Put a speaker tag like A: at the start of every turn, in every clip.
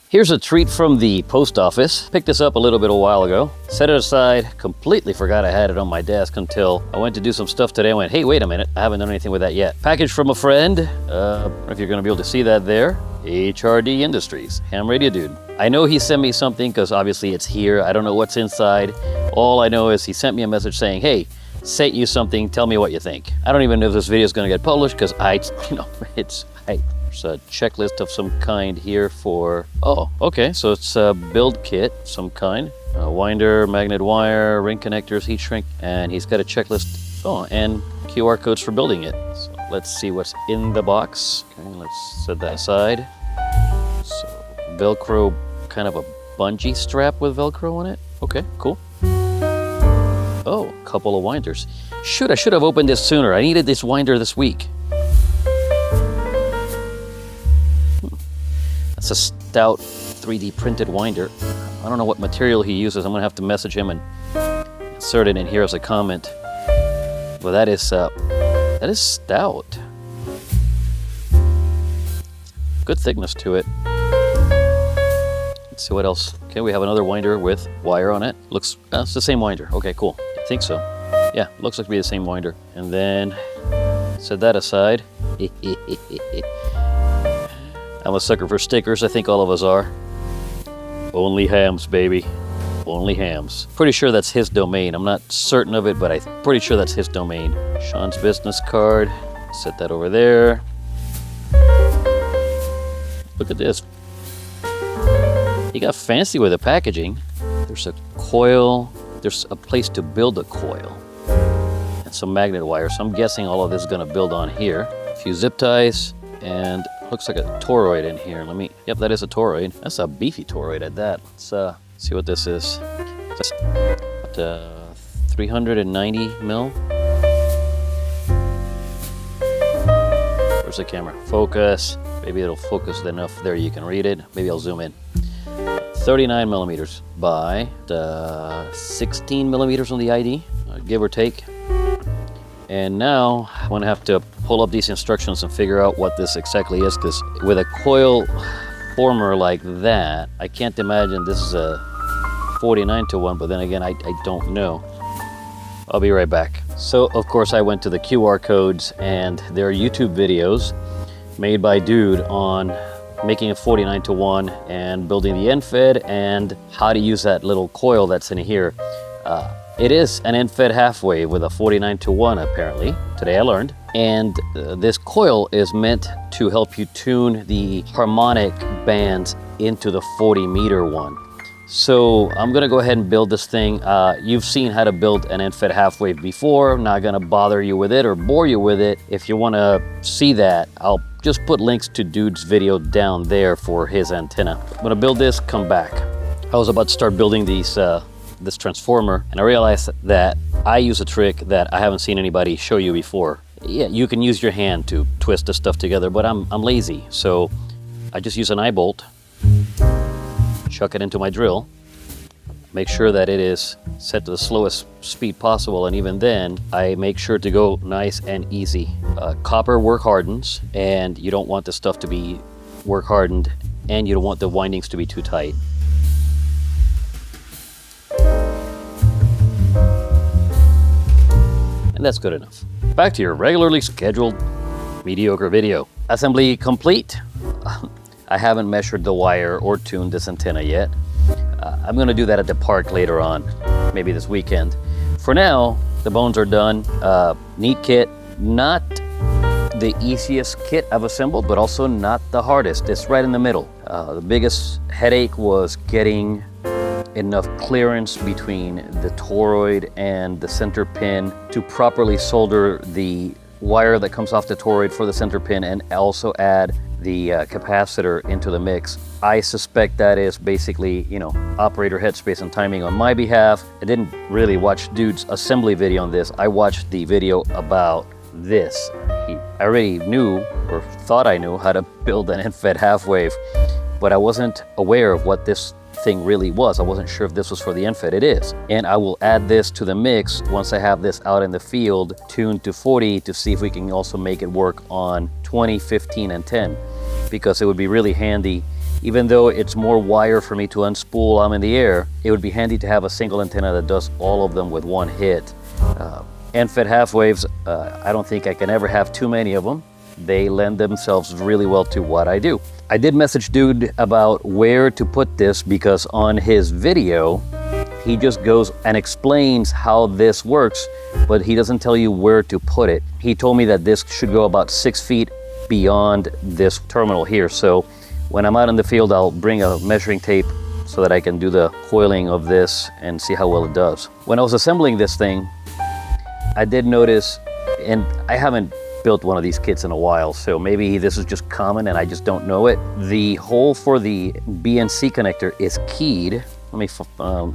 A: Here's a treat from the post office. Picked this up a little bit a while ago. Set it aside, completely forgot I had it on my desk until I went to do some stuff today. I went, hey, wait a minute, I haven't done anything with that yet. Package from a friend. I don't know if you're gonna be able to see that there. HRD Industries, ham radio dude. I know he sent me something because obviously it's here. I don't know what's inside. All I know is he sent me a message saying, hey, sent you something, tell me what you think. I don't even know if this video is gonna get published because there's a checklist of some kind here for, oh, okay, so it's a build kit, some kind. Winder, magnet wire, ring connectors, heat shrink, and he's got a checklist, oh, and QR codes for building it. So let's see what's in the box. Okay, let's set that aside. So Velcro, kind of a bungee strap with Velcro on it. Okay, cool. Oh, a couple of winders. Shoot, I should have opened this sooner. I needed this winder this week. That's a stout 3D printed winder. I don't know what material he uses. I'm gonna have to message him and insert it in here as a comment. Well, that is stout. Good thickness to it. Let's see what else. Okay, we have another winder with wire on it. Looks, it's the same winder. Okay, cool. I think so. Yeah, looks like to be the same winder. And then set that aside. I'm a sucker for stickers. I think all of us are. Only hams, baby. Only hams. Pretty sure that's his domain. I'm not certain of it, but I'm pretty sure that's his domain. Sean's business card. Set that over there. Look at this. He got fancy with the packaging. There's a coil. There's a place to build a coil. And some magnet wire. So I'm guessing all of this is going to build on here. A few zip ties. And looks like a toroid in here. Yep, that is a toroid. That's a beefy toroid at that. Let's see what this is. It's 390 mil. Where's the camera? Focus. Maybe it'll focus enough there you can read it. Maybe I'll zoom in. 39 millimeters by 16 millimeters on the ID, give or take. And now I'm gonna have to pull up these instructions and figure out what this exactly is, because with a coil former like that, I can't imagine this is a 49:1, but then again, I don't know. I'll be right back. So of course I went to the QR codes, and there are YouTube videos made by dude on making a 49:1 and building the end fed and how to use that little coil that's in here. It is an end fed halfway with a 49:1 apparently. Today I learned. And this coil is meant to help you tune the harmonic bands into the 40-meter one. So I'm gonna go ahead and build this thing. You've seen how to build an end fed half wave before. I'm not gonna bother you with it or bore you with it. If you wanna see that, I'll just put links to dude's video down there for his antenna. I'm gonna build this, come back. I was about to start building these this transformer, and I realized that I use a trick that I haven't seen anybody show you before. Yeah, you can use your hand to twist this stuff together, but I'm lazy, so I just use an eye bolt, chuck it into my drill, make sure that it is set to the slowest speed possible, and even then I make sure to go nice and easy. Copper work hardens, and you don't want the stuff to be work hardened, and you don't want the windings to be too tight. And that's good enough. Back to your regularly scheduled mediocre video. Assembly complete. I haven't measured the wire or tuned this antenna yet. I'm gonna do that at the park later on, maybe this weekend. For now, the bones are done. Neat kit, not the easiest kit I've assembled, but also not the hardest. It's right in the middle. The biggest headache was getting enough clearance between the toroid and the center pin to properly solder the wire that comes off the toroid for the center pin and also add the capacitor into the mix. I suspect that is basically, operator headspace and timing on my behalf. I didn't really watch dude's assembly video on this. I watched the video about this. I already knew, or thought I knew, how to build an end-fed half wave, but I wasn't aware of what this thing really was. I wasn't sure if this was for the end fed. It is. And I will add this to the mix once I have this out in the field, tuned to 40, to see if we can also make it work on 20, 15, and 10. Because it would be really handy Even though it's more wire for me to unspool, I'm in the air, it would be handy to have a single antenna that does all of them with one hit. End-fed half waves, I don't think I can ever have too many of them. They lend themselves really well to what I do. I did message Dude about where to put this because on his video, he just goes and explains how this works, but he doesn't tell you where to put it. He told me that this should go about 6 feet beyond this terminal here. So when I'm out in the field, I'll bring a measuring tape so that I can do the coiling of this and see how well it does. When I was assembling this thing, I did notice, and I haven't built one of these kits in a while, so maybe this is just common and I just don't know it. The hole for the BNC connector is keyed. Let me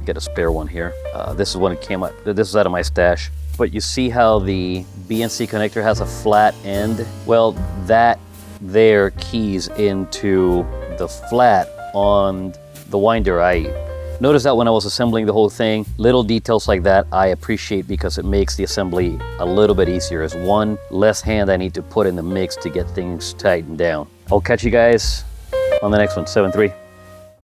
A: get a spare one here. This is when it came out. This is out of my stash. But you see how the BNC connector has a flat end? Well, that there keys into the flat on the winder. I noticed that when I was assembling the whole thing. Little details like that I appreciate because it makes the assembly a little bit easier. It's one less hand I need to put in the mix to get things tightened down. I'll catch you guys on the next one. 7-3.